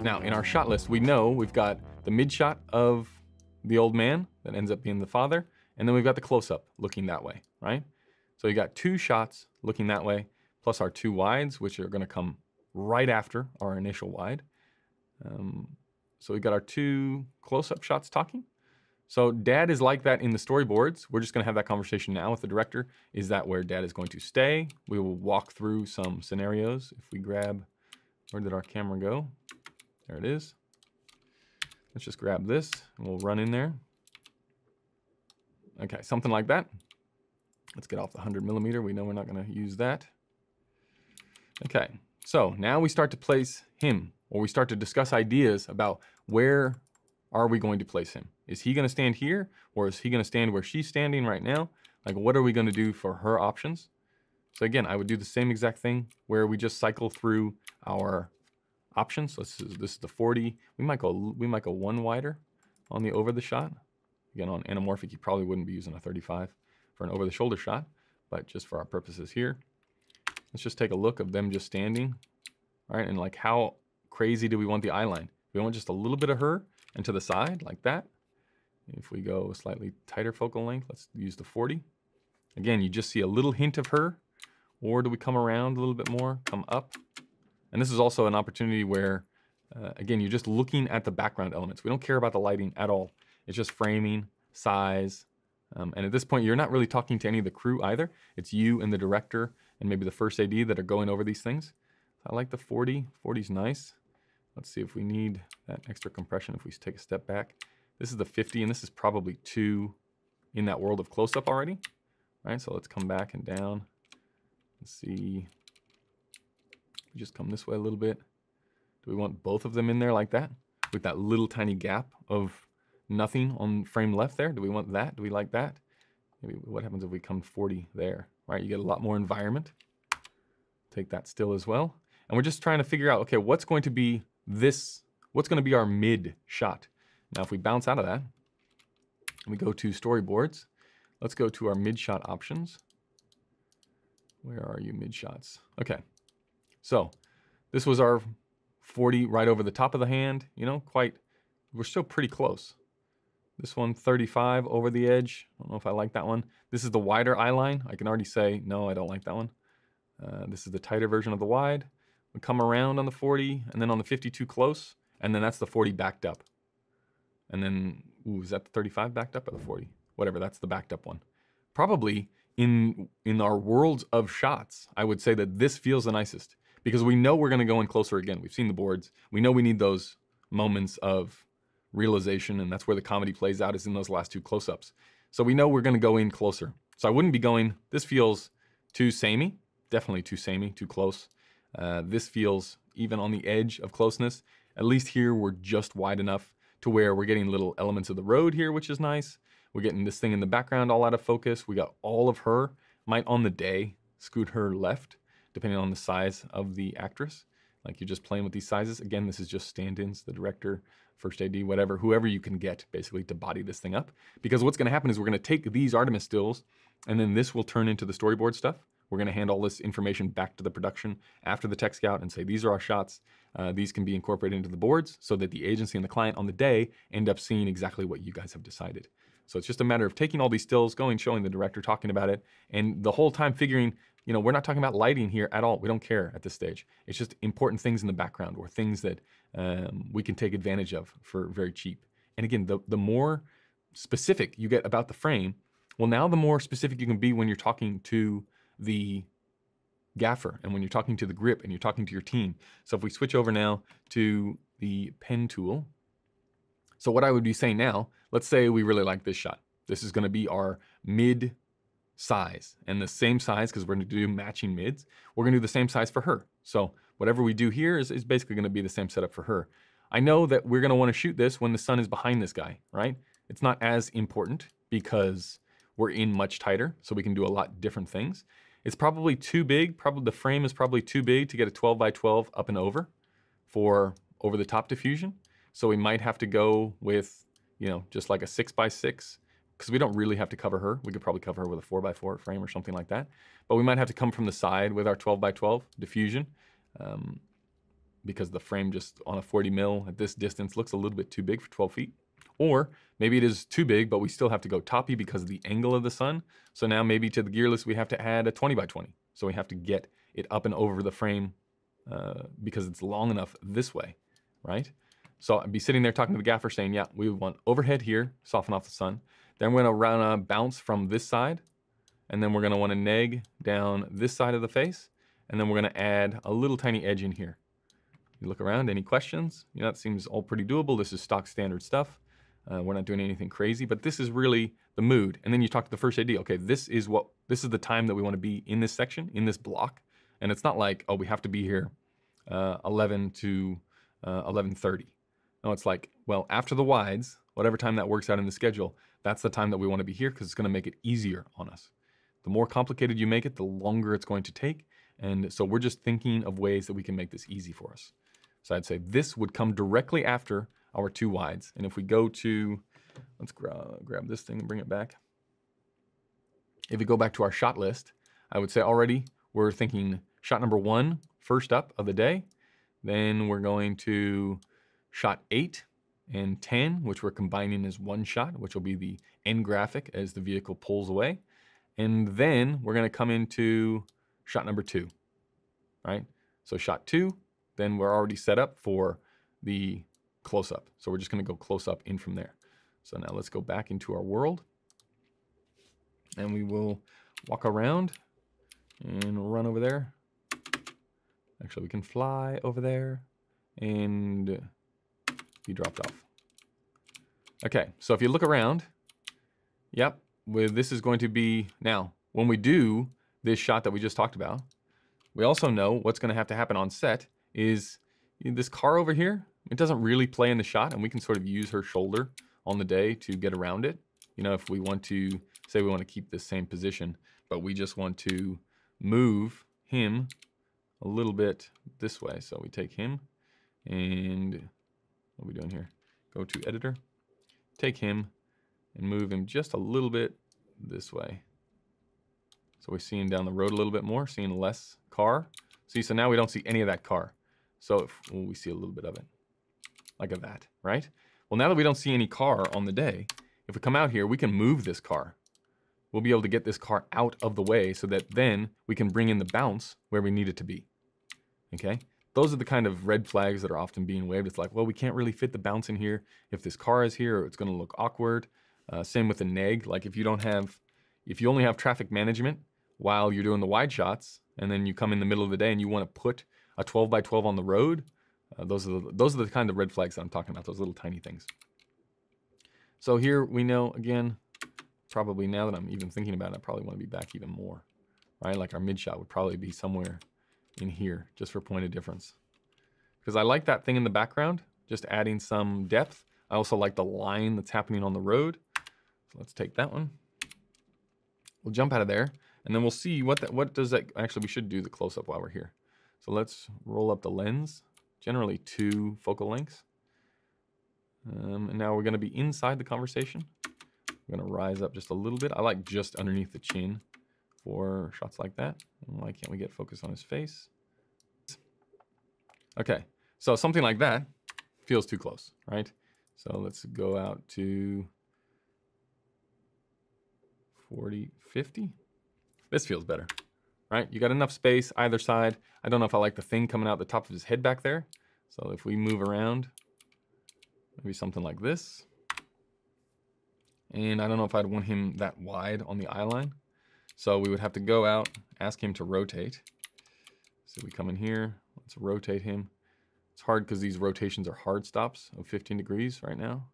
Now, in our shot list, we know we've got the mid shot of the old man that ends up being the father, and then we've got the close-up looking that way, right? So you got 2 shots looking that way, plus our 2 wides, which are gonna come right after our initial wide. So we got our 2 close-up shots talking. So Dad is like that in the storyboards. We're just gonna have that conversation now with the director. Is that where Dad is going to stay? We will walk through some scenarios. If we grab, where did our camera go? There it is. Let's just grab this and we'll run in there. Okay, something like that. Let's get off the 100mm. We know we're not gonna use that. Okay, so now we start to place him, or we start to discuss ideas about where are we going to place him? Is he gonna stand here, or is he gonna stand where she's standing right now? Like, what are we gonna do for her options? So again, I would do the same exact thing where we just cycle through our options. So this is the 40. We might go 1 wider on the over the shot. Again, on anamorphic, you probably wouldn't be using a 35 for an over the shoulder shot, but just for our purposes here, let's just take a look of them just standing, right? And like, how crazy do we want the eye line? We want just a little bit of her and to the side like that. If we go slightly tighter focal length, let's use the 40. Again, you just see a little hint of her, or do we come around a little bit more, come up? And this is also an opportunity where, again, you're just looking at the background elements. We don't care about the lighting at all. It's just framing, size. And at this point, you're not really talking to any of the crew either. It's you and the director and maybe the first AD that are going over these things. I like the 40. 40's nice. Let's see if we need that extra compression if we take a step back. This is the 50, and this is probably 2 in that world of close-up already. Right, so let's come back and down. Let's see. Just come this way a little bit. Do we want both of them in there like that? With that little tiny gap of nothing on frame left there? Do we want that? Do we like that? Maybe what happens if we come 40 there, right? You get a lot more environment. Take that still as well. And we're just trying to figure out, okay, what's going to be our mid shot? Now, if we bounce out of that, and we go to storyboards, let's go to our mid shot options. Where are you, mid shots? Okay. So this was our 40 right over the top of the hand, you know, we're still pretty close. This one, 35 over the edge. I don't know if I like that one. This is the wider eye line. I can already say, no, I don't like that one. This is the tighter version of the wide. We come around on the 40 and then on the 52 close, and then that's the 40 backed up. And then, ooh, is that the 35 backed up or the 40? Whatever, that's the backed up one. Probably in our worlds of shots, I would say that this feels the nicest, because we know we're gonna go in closer again. We've seen the boards. We know we need those moments of realization, and that's where the comedy plays out, is in those last 2 close-ups. So we know we're gonna go in closer. So I wouldn't be going, this feels too samey, definitely too samey, too close. This feels even on the edge of closeness. At least here we're just wide enough to where we're getting little elements of the road here, which is nice. We're getting this thing in the background all out of focus. We got all of her. Might on the day scoot her left, depending on the size of the actress. Like, you're just playing with these sizes. Again, this is just stand-ins, the director, first AD, whatever, whoever you can get basically to body this thing up. Because what's gonna happen is we're gonna take these Artemis stills, and then this will turn into the storyboard stuff. We're gonna hand all this information back to the production after the tech scout and say, these are our shots. These can be incorporated into the boards so that the agency and the client on the day end up seeing exactly what you guys have decided. So it's just a matter of taking all these stills, going, showing the director, talking about it, and the whole time figuring, you know, we're not talking about lighting here at all. We don't care at this stage. It's just important things in the background, or things that we can take advantage of for very cheap. And again, the more specific you get about the frame, well, now the more specific you can be when you're talking to the gaffer, and when you're talking to the grip, and you're talking to your team. So if we switch over now to the pen tool, so what I would be saying now, let's say we really like this shot. This is gonna be our mid size, and the same size, because we're gonna do matching mids, we're gonna do the same size for her. So whatever we do here is basically gonna be the same setup for her. I know that we're gonna wanna shoot this when the sun is behind this guy, right? It's not as important because we're in much tighter, so we can do a lot different things. It's probably too big, the frame is probably too big to get a 12 by 12 up and over for over-the-top diffusion. So we might have to go with, you know, just like a 6 by 6 because we don't really have to cover her. We could probably cover her with a 4x4 frame or something like that. But we might have to come from the side with our 12x12 diffusion, because the frame just on a 40 mil at this distance looks a little bit too big for 12 feet. Or maybe it is too big, but we still have to go toppy because of the angle of the sun. So now maybe to the gearless, we have to add a 20x20. So we have to get it up and over the frame because it's long enough this way, right? So I'd be sitting there talking to the gaffer saying, yeah, we want overhead here, soften off the sun. Then we're gonna bounce from this side, and then we're gonna wanna neg down this side of the face, and then we're gonna add a little tiny edge in here. You look around, any questions? You know, that seems all pretty doable. This is stock standard stuff. We're not doing anything crazy, but this is really the mood. And then you talk to the first AD, okay, this is the time that we wanna be in this section, in this block. And it's not like, oh, we have to be here 11 to 11:30. No, it's like, well, after the wides, whatever time that works out in the schedule, that's the time that we want to be here because it's going to make it easier on us. The more complicated you make it, the longer it's going to take. And so we're just thinking of ways that we can make this easy for us. So I'd say this would come directly after our 2 wides. And if we go to, let's grab this thing and bring it back. If we go back to our shot list, I would say already we're thinking shot number 1 first up of the day. Then we're going to shot 8 and 10, which we're combining as one shot, which will be the end graphic as the vehicle pulls away. And then we're going to come into shot number 2, right? So shot 2, then we're already set up for the close-up. So we're just going to go close-up in from there. So now let's go back into our world. And we will walk around and run over there. Actually, we can fly over there and be dropped off. Okay, so if you look around, yep, this is going to be, now, when we do this shot that we just talked about, we also know what's going to have to happen on set is this car over here, it doesn't really play in the shot, and we can sort of use her shoulder on the day to get around it. You know, if we want to, say we want to keep this same position, but we just want to move him a little bit this way. So we take him and what are we doing here? Go to editor, take him and move him just a little bit this way. So we're seeing down the road a little bit more, seeing less car. See, so now we don't see any of that car. So we see a little bit of it, like that, right? Well, now that we don't see any car on the day, if we come out here, we can move this car. We'll be able to get this car out of the way so that then we can bring in the bounce where we need it to be, okay? Those are the kind of red flags that are often being waved. It's like, well, we can't really fit the bounce in here. If this car is here, it's gonna look awkward. Same with the neg. Like if you only have traffic management while you're doing the wide shots, and then you come in the middle of the day and you wanna put a 12x12 on the road, those are the kind of red flags that I'm talking about, those little tiny things. So here we know, again, probably now that I'm even thinking about it, I probably want to be back even more, right? Like our mid shot would probably be somewhere in here, just for point of difference. Because I like that thing in the background, just adding some depth. I also like the line that's happening on the road. So let's take that one. We'll jump out of there, and then we'll see what does that, actually we should do the close-up while we're here. So let's roll up the lens, generally 2 focal lengths. And now we're gonna be inside the conversation. I'm gonna rise up just a little bit. I like just underneath the chin for shots like that. And why can't we get focus on his face? Okay, so something like that feels too close, right? So let's go out to 40, 50. This feels better, right? You got enough space either side. I don't know if I like the thing coming out the top of his head back there. So if we move around, maybe something like this. And I don't know if I'd want him that wide on the eye line. So we would have to go out, ask him to rotate. So we come in here, let's rotate him. It's hard because these rotations are hard stops of 15 degrees right now.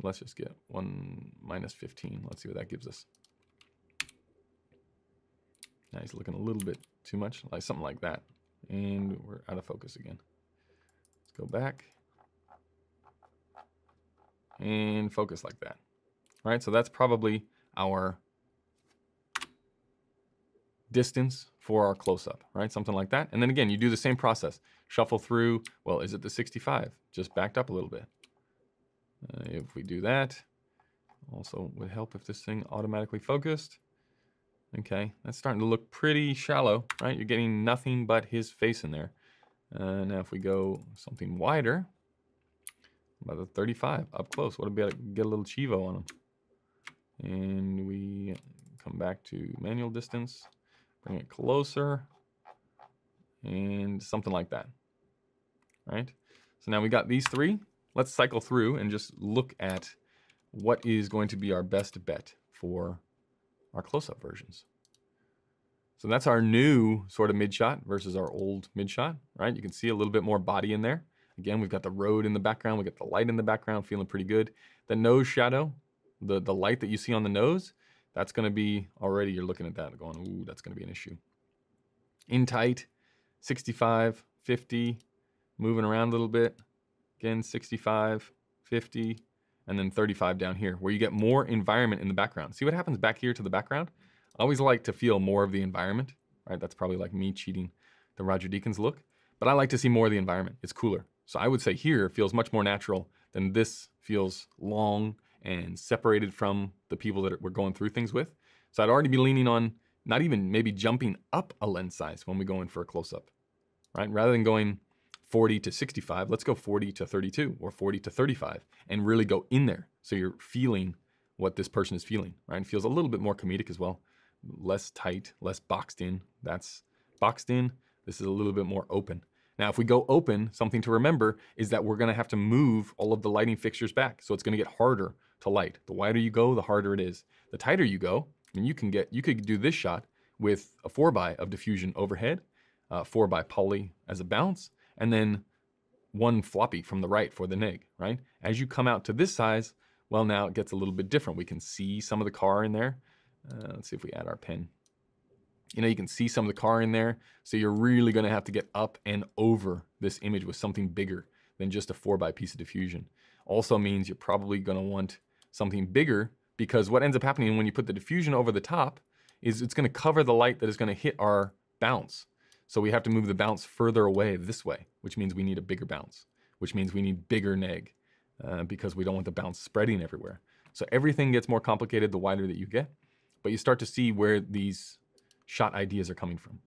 Let's just get one minus 15. Let's see what that gives us. Now he's looking a little bit too much, like something like that. And we're out of focus again. Let's go back. And focus like that. All right, so that's probably our distance for our close-up, right? Something like that. And then again, you do the same process. Shuffle through, well, is it the 65? Just backed up a little bit. If we do that, Also would help if this thing automatically focused. Okay, that's starting to look pretty shallow, right? You're getting nothing but his face in there. Now if we go something wider, about the 35, up close, what if we get a little Chivo on him? And we come back to manual distance, bring it closer, and something like that, right? So now we got these three. Let's cycle through and just look at what is going to be our best bet for our close-up versions. So that's our new sort of mid-shot versus our old mid-shot, right? You can see a little bit more body in there. Again, we've got the road in the background, we got the light in the background, feeling pretty good. The nose shadow, the light that you see on the nose, that's gonna be, already you're looking at that going, ooh, that's gonna be an issue. In tight, 65, 50, moving around a little bit. Again, 65, 50, and then 35 down here, where you get more environment in the background. See what happens back here to the background? I always like to feel more of the environment, right? That's probably like me cheating the Roger Deakins look, but I like to see more of the environment. It's cooler. So I would say here feels much more natural than this feels long and separated from the people that we're going through things with. So I'd already be leaning on not even maybe jumping up a lens size when we go in for a close-up, right? Rather than going 40 to 65, let's go 40 to 32 or 40 to 35 and really go in there. So you're feeling what this person is feeling, right? It feels a little bit more comedic as well. Less tight, less boxed in. That's boxed in. This is a little bit more open. Now, if we go open, something to remember is that we're gonna have to move all of the lighting fixtures back. So it's gonna get harder to light. The wider you go, the harder it is. The tighter you go, I mean, you could do this shot with a 4x of diffusion overhead, 4x poly as a bounce, and then one floppy from the right for the neg, right? As you come out to this size, well, now it gets a little bit different. We can see some of the car in there. Let's see if we add our pen. You know, you can see some of the car in there. So you're really gonna have to get up and over this image with something bigger than just a 4x piece of diffusion. Also means you're probably gonna want something bigger, because what ends up happening when you put the diffusion over the top is it's gonna cover the light that is gonna hit our bounce. So we have to move the bounce further away this way, which means we need a bigger bounce, which means we need bigger neg because we don't want the bounce spreading everywhere. So everything gets more complicated the wider that you get, but you start to see where these shot ideas are coming from.